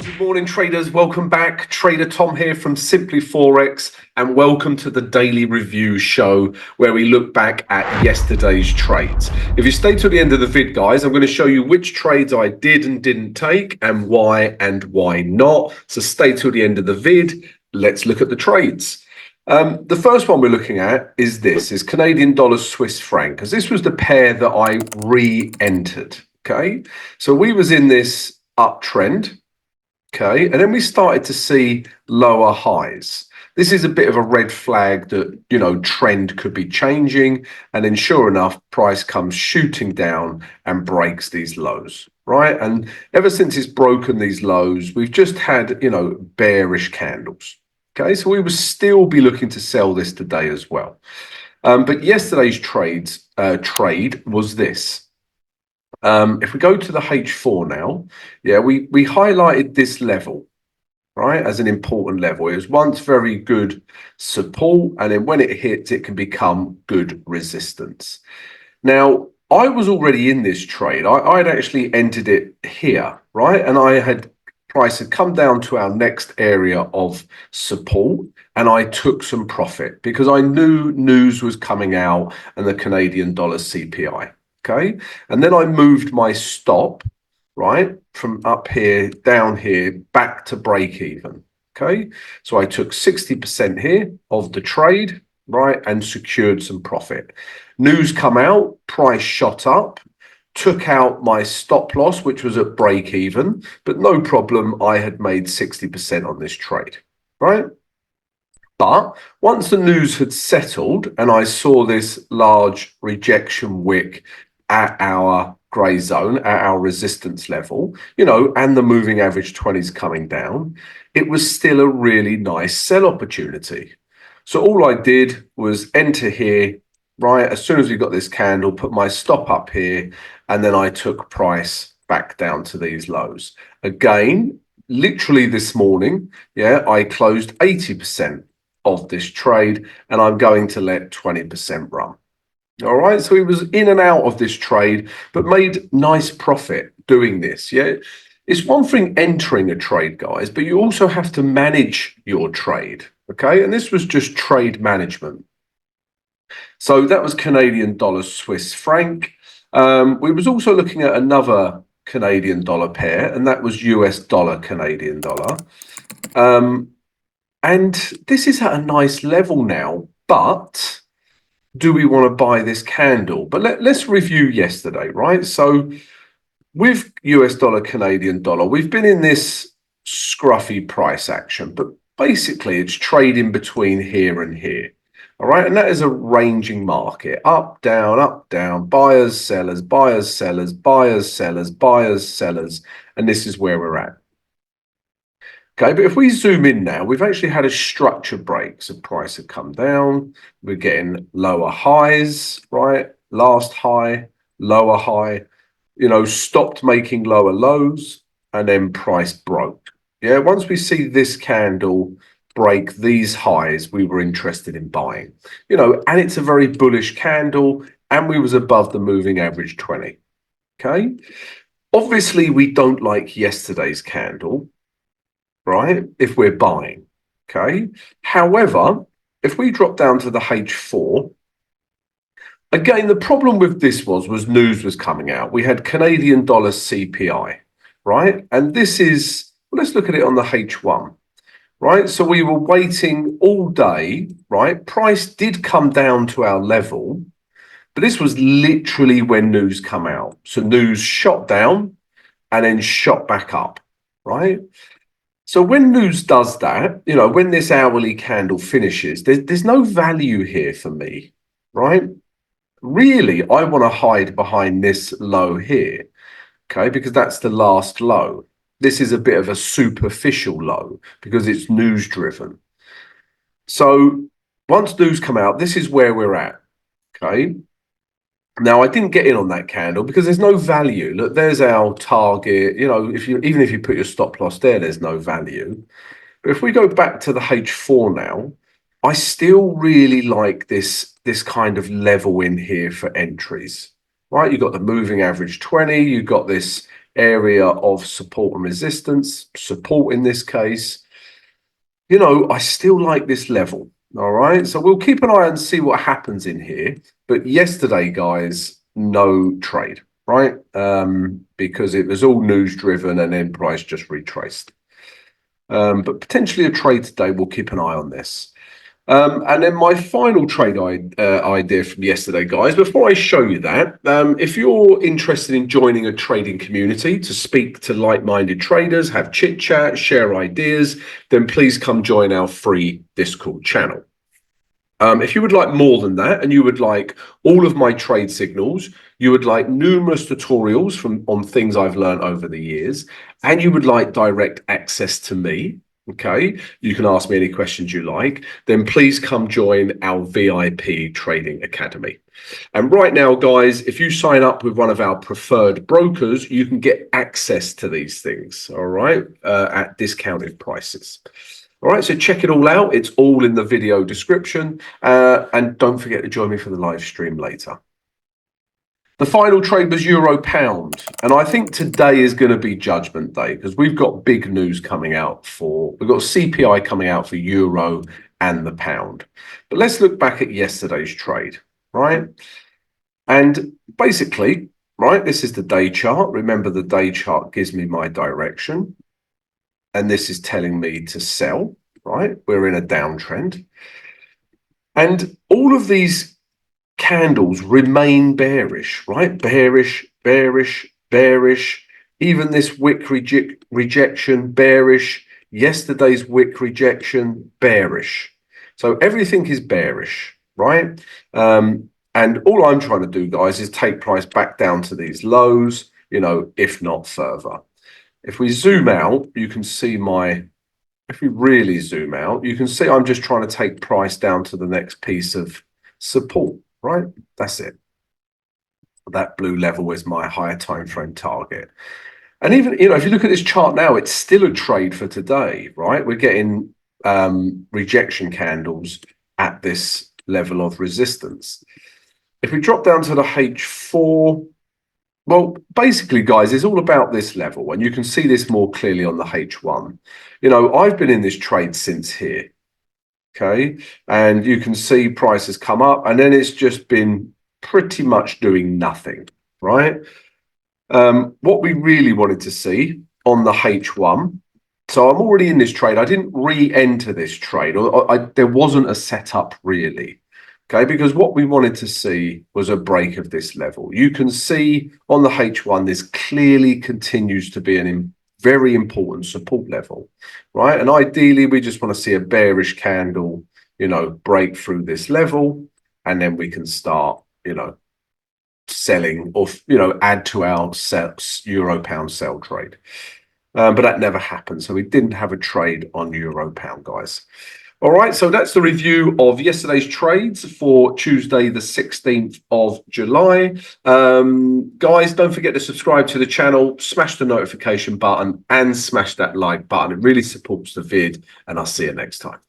Good morning, traders. Welcome back. Trader Tom here from Simply Forex, and welcome to the daily review show where we look back at yesterday's trades. If you stay till the end of the vid, guys, I'm going to show you which trades I did and didn't take and why not. So stay till the end of the vid. Let's look at the trades. The first one we're looking at is Canadian dollar Swiss franc, because this was the pair that I re-entered. Okay, so we was in this uptrend. Okay, and then we started to see lower highs. This is a bit of a red flag that, trend could be changing. And then sure enough, price comes shooting down and breaks these lows, right? And ever since it's broken these lows, we've just had, bearish candles. Okay, so we will still be looking to sell this today as well. But yesterday's trade was this. If we go to the H4 now, we highlighted this level, right, as an important level. It was once very good support, and then when it hits, it can become good resistance. Now, I was already in this trade. I'd actually entered it here, right, and price had come down to our next area of support, and I took some profit because I knew news was coming out and the Canadian dollar CPI. Okay, and then I moved my stop, right, from up here, down here, back to break even. Okay, so I took 60% here of the trade, right, and secured some profit. News come out, price shot up, took out my stop loss, which was at break even, but no problem, I had made 60% on this trade, right? But once the news had settled and I saw this large rejection wick at our grey zone, at our resistance level, and the moving average 20s coming down, it was still a really nice sell opportunity. So all I did was enter here, right? As soon as we got this candle, put my stop up here, and then I took price back down to these lows. Again, literally this morning, I closed 80% of this trade, and I'm going to let 20% run. All right, so he was in and out of this trade, but made nice profit doing this. Yeah, it's one thing entering a trade, guys, but you also have to manage your trade. Okay, and this was just trade management. So that was Canadian dollar Swiss franc. We was also looking at another Canadian dollar pair, and that was US dollar Canadian dollar. And this is at a nice level now, but do we want to buy this candle? But let's review yesterday, right? So with US dollar, Canadian dollar, we've been in this scruffy price action, but basically it's trading between here and here. All right. And that is a ranging market, up, down, buyers, sellers, buyers, sellers, buyers, sellers, buyers, sellers. And this is where we're at. Okay, but if we zoom in now, we've actually had a structure break. So price had come down. We're getting lower highs, right? Last high, lower high, stopped making lower lows, and then price broke. Yeah, once we see this candle break these highs, we were interested in buying, and it's a very bullish candle, and we was above the moving average 20. Okay, obviously we don't like yesterday's candle, right, if we're buying. Okay, however, if we drop down to the H4, again, the problem with this was news was coming out. We had Canadian dollar CPI, right? And this is, well, let's look at it on the H1, right? So we were waiting all day, right? Price did come down to our level, but this was literally when news come out. So news shot down and then shot back up, right? So when news does that, when this hourly candle finishes, there's no value here for me, right? Really, I want to hide behind this low here, okay, because that's the last low. This is a bit of a superficial low because it's news driven. So once news come out, this is where we're at, okay? Now, I didn't get in on that candle because there's no value. Look, there's our target. Even if you put your stop loss there, there's no value. But if we go back to the H4 now, I still really like this kind of level in here for entries, right? You've got the moving average 20, you've got this area of support and resistance, support in this case, you know, I still like this level. All right. So we'll keep an eye and see what happens in here. But yesterday, guys, no trade, right? Because it was all news driven and then price just retraced. But potentially a trade today. We'll keep an eye on this. And then my final trade idea from yesterday, guys, before I show you that, if you're interested in joining a trading community to speak to like-minded traders, have chit chat, share ideas, then please come join our free Discord channel. If you would like more than that, and you would like all of my trade signals, you would like numerous tutorials on things I've learned over the years, and you would like direct access to me, okay, you can ask me any questions you like, then please come join our VIP Trading Academy. And right now, guys, if you sign up with one of our preferred brokers, you can get access to these things, all right, at discounted prices. All right, so check it all out. It's all in the video description. And don't forget to join me for the live stream later. The final trade was euro pound. And I think today is going to be judgment day because we've got big news coming out we've got CPI coming out for euro and the pound. But let's look back at yesterday's trade, right? And basically, right, this is the day chart. Remember, the day chart gives me my direction. And this is telling me to sell, right? We're in a downtrend. And all of these candles remain bearish, right? Bearish, bearish, bearish. Even this wick rejection, bearish. Yesterday's wick rejection, bearish. So everything is bearish, right? And all I'm trying to do, guys, is take price back down to these lows, you know, if not further. If we zoom out, you can see if we really zoom out, you can see I'm just trying to take price down to the next piece of support, right? That's it. That blue level is my higher time frame target. And even, you know, if you look at this chart now, it's still a trade for today, right? We're getting rejection candles at this level of resistance. If we drop down to the H4, well, basically, guys, it's all about this level, and you can see this more clearly on the H1. You know, I've been in this trade since here, okay? And you can see prices come up, and then it's just been pretty much doing nothing, right? What we really wanted to see on the H1, so I'm already in this trade. I didn't re-enter this trade, or there wasn't a setup really. Okay, because what we wanted to see was a break of this level. You can see on the H1, this clearly continues to be a very important support level, right? And ideally, we just want to see a bearish candle, you know, break through this level, and then we can start, you know, selling or, you know, add to our euro pound sell trade. But that never happened. So we didn't have a trade on euro pound, guys. All right, so that's the review of yesterday's trades for Tuesday, the 16th of July. Guys, don't forget to subscribe to the channel, smash the notification button and smash that like button. It really supports the vid, and I'll see you next time.